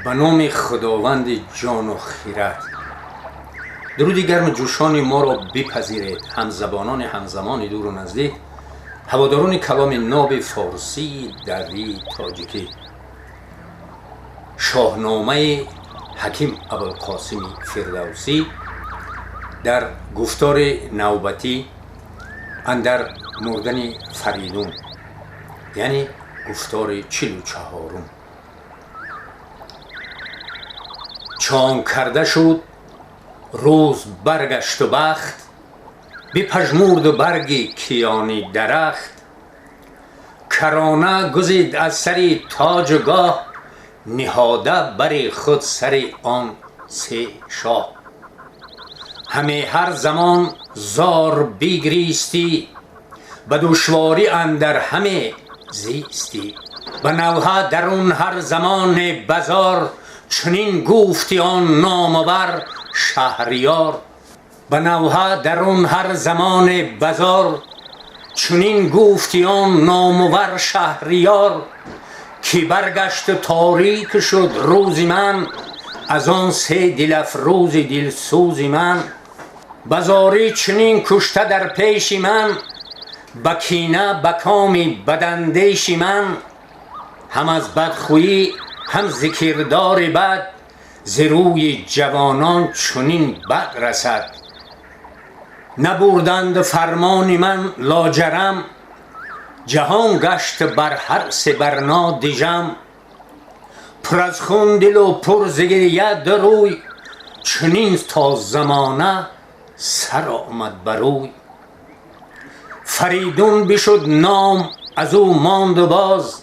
به نام خداوند جان و خیرت. درود گرم جوشان ما را بپذیرید، همزبانان همزمان دور و نزدیک، هواداران کلام ناب فارسی، دری، تاجیکی. شاهنامه حکیم ابوالقاسم فردوسی در گفتار نوبتی اندر مردن فریدون، یعنی گفتار 44. چون کرده شد روز برگشت و بخت، بپژمرد و برگ کیانی درخت. کرانه گزید از سر تاجگاه، نهاده بر خود سر آن سه شاه. همه هر زمان زار بگریستی، به دشواری اندر همه زیستی. به نوحه درون هر زمان بزار، چنین گفتی آن نامور شهریار. به نوحه درون هر زمان بزار، چنین گفتی آن نامور شهریار. که برگشت تاریک شد روزی من، از آن سه دل افروز دلسوزی من. بزاری چنین کشته در پیش من، به کینه به کامی بداندیش من. هم از بدخویی هم ز کردار بد، ز روی جوانان چنین بد رسد. نبردند فرمان من لاجرم، جهان گشت بر هر سه برنا دژم. پر از خون دل و پر ز گریه دو روی، چنین تا زمانه سر آمد بر اوی. فریدون بشد نام از او ماند و باز،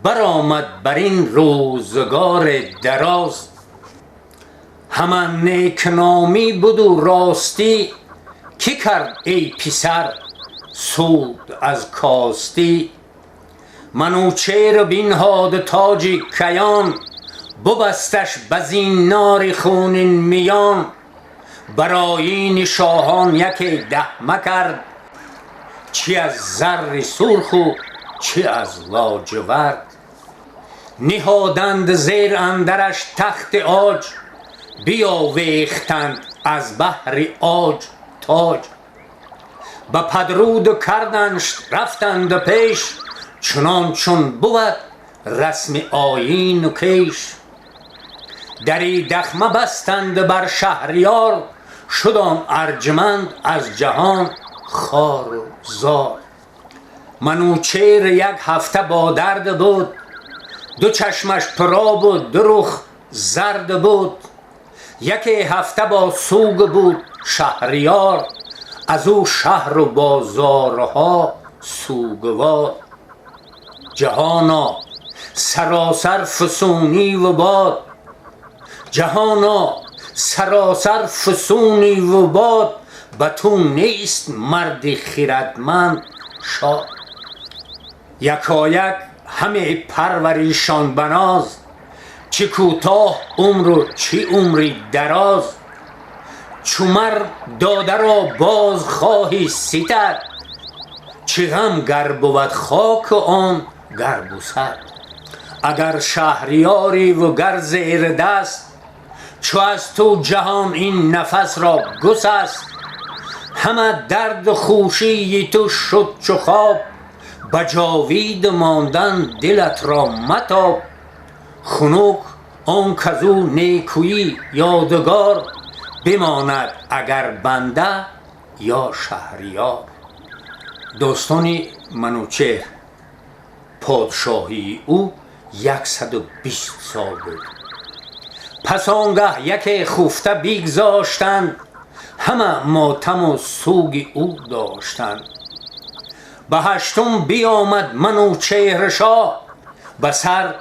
برآمد بر این روزگار دراز. همه نیک نامی بود و راستی، که کرد ای پسر سود از کاستی. منوچهر بنهاد تاج کیان، ببستش به زینار خونین میان. بر آیین شاهان یکی دهمه کرد، چی از زر سرخ و چی از لاجورد. نهادند زیر اندرش تخت عاج، بیاویختند از بهر عاج تاج. به پدرود کردنش رفتند پیش، چنان چون بود رسم آیین و کیش. دری دخمه بستند بر شهریار، شد آن ارجمند از جهان خوار و زار. منوچهر یک هفته با درد بود، دو چشمش پرآب و دو رخ زرد بود. یکی هفته با سوگ بود شهریار، از او شهر و بازارها سوگوار. جهانا سراسر فسونی و باد، جهانا سراسر فسونی و باد. به تو نیست مرد خردمند شاد. یکایک همه پروریشان بناز، چه کوتاه عمر و چه عمری دراز. چو مرد داده را باز خواهی ستد، چه غم گر بود خاک آن گر بوسد. اگر شهریاری و گر زیر دست، چو از تو جهان این نفس را گسست. همه درد و خوشی تو شد چو خواب، به جاوید ماندن دلت را متاب. خنک آن کزو نیکویی یادگار، بماند اگر بنده یا شهریار. داستان منوچهر. پادشاهی او 120 سال بود. پس آنگه یک خفته بگذاشتند، همه ماتم و سوگ او داشتند. به هشتم بیامد منوچهر شاه، به سر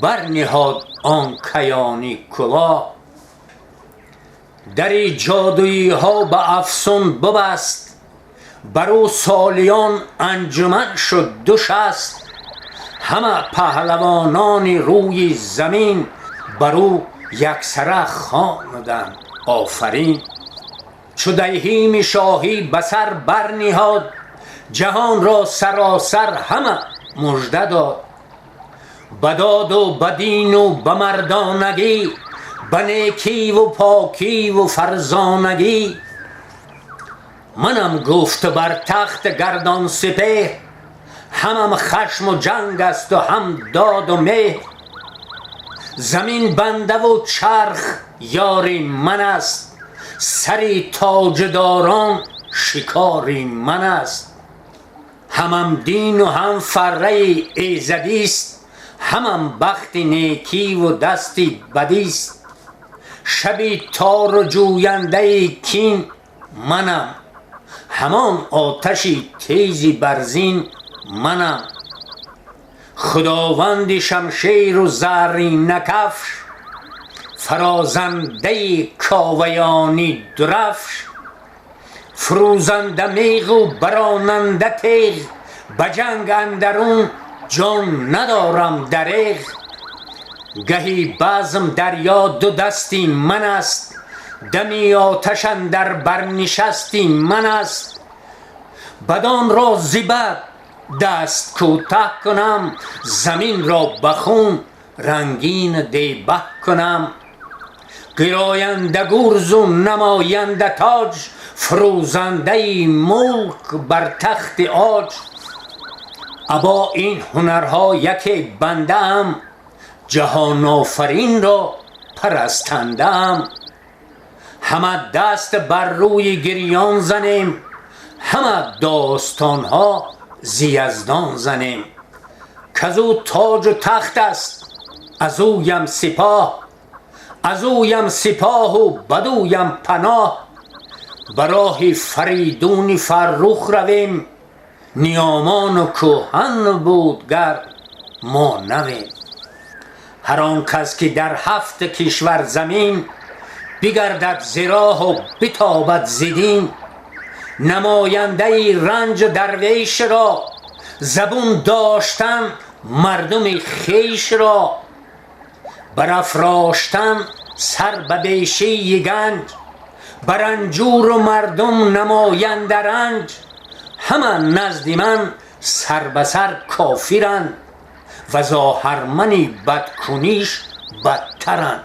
برنهاد آن کیانی کلاه. در جادویی ها به افسون ببست، بر او سالیان انجمن شد 260. همه پهلوانان روی زمین، بر او یکسره خواندند آفرین. چو دیهیم شاهی به سر برنهاد، جهان را سراسر همه مژده داد. بداد و بدین و بمردانگی، بنیکی و پاکی و فرزانگی. منم گفت بر تخت گردان سپهر، همم خشم و جنگ است و هم داد و مهر. زمین بنده و چرخ یاری من است، سری تاجداران شکاری من است. همم دین و هم فره ایزدی است، همم بخت نیکی و دستی بدی است. شبی تار و جوینده کین منم، همان آتشی تیزی برزین منم. خداوند شمشیر و زرین کفش، فرازنده کاویانی درفش. فروزنده میغ و براننده تیغ، به جنگ اندرون جان ندارم دریغ. گهی بزم دریا دو دستی من است، دمی آتش اندر برنشستی من است. بدان را زبد دست کوته کنم، زمین را بخون رنگین دیبه کنم. گراینده گرز و نماینده تاج، فروزنده ملک بر تخت عاج. ابا این هنرها یکی بنده ام، جهان آفرین را پرستنده ام. همه دست بر روی گریان زنیم، همه داستانها ز یزدان زنیم. کزو تاج و تخت است از اویم سپاه، از اویم سپاه و بدویم پناه. براه فریدون فرخ رویم، نیامان و کهن بود گر ما نویم. هر آن کس که در 7 کشور زمین، بگردد ز راه و بتابد ز دین. نماینده رنج درویش را، زبون داشتن مردم خویش را. برافراشتن سر به بیشه گنج، برنجور و مردم نماینده رنج. همه نزد من سر به سر کافرند، و ظاهرمنی بدکنیش بدترند.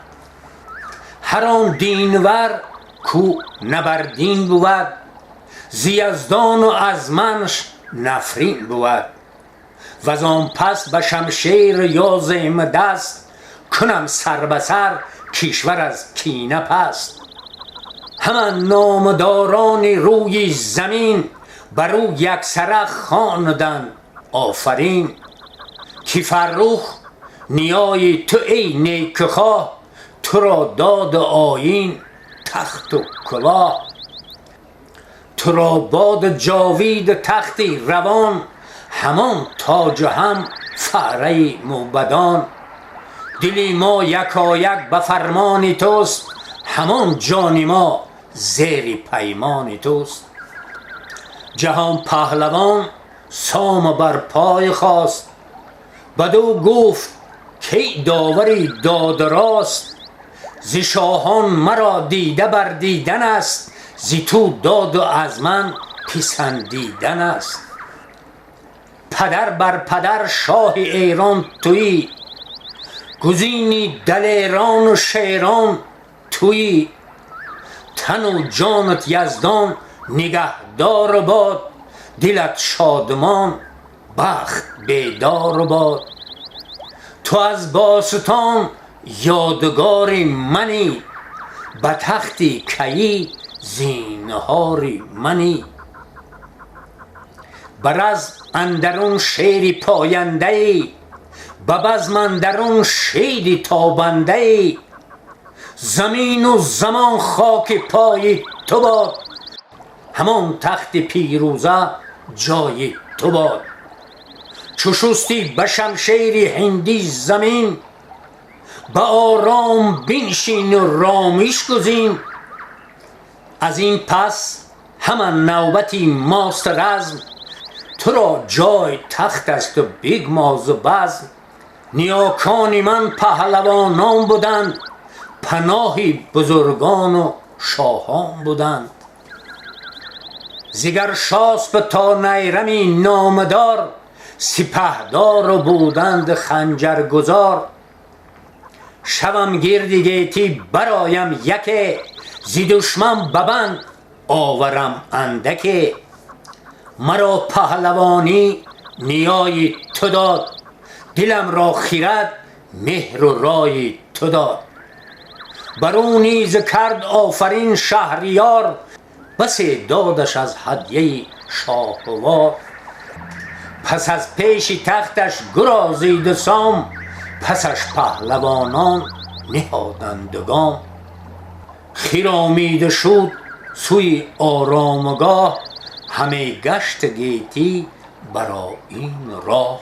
هر آن دینور کو نه بر دین بود، ز یزدان و از منش نفرین بود. وز آن پس به شمشیر یازم دست، کنم سر به سر کشور از کینه پست. همه نامداران روی زمین، بر او یکسره خواندند آفرین. که فرخ نیای تو ای نیک خواه، تو را داد آیین تخت و کلاه. تو را باد جاوید تختی روان، همان تاج و هم فره موبدان. دلی ما یکایک به فرمان توست، همان جان ما زیر پیمان توست. جهان پهلوان سام بر پای خواست، بدو گفت کی داوری داد راست. ز شاهان مرا دیده بر دیدن است، ز تو داد و از من پسندیدن است. پدر بر پدر شاه ایران تویی، گزینی دلیران و شیران تویی. تن و جانت یزدان نگهدار باد، دلت شادمان بخت بیدار باد. تو از باستان یادگاری منی، به تختی کیی زینهاری منی. برز اندرون شیر پاینده ای، به بزم اندرون شیدی تابنده ای. زمین و زمان خاک پای تو باد، همان تخت پیروزه جای تو باد. چو شستی به شمشیر هندی زمین، به آرام بنشین و رامیش گزین. از این پس همان نوبتی ماست رزم، تو را جای تخت است و بگماز و بزم. نیاکان من پهلوانان بودند، پناهی بزرگان و شاهان بودند. زگر شاسپ تا نیرمی نامدار، سپهدار بودند خنجرگزار. شوم گرد گیتی برایم یکه، زی دشمن ببند آورم اندکه. مرا پهلوانی نیای تو داد، دلم را خیرد مهر و رای تو داد. برو نیز کرد آفرین شهریار، بسی دادش از هدیه شاهوار. پس از پیش تختش گرازید سام، پسش پهلوانان نهادند گام. خرامیده شد سوی آرامگاه، همه گشت گیتی برا این راه.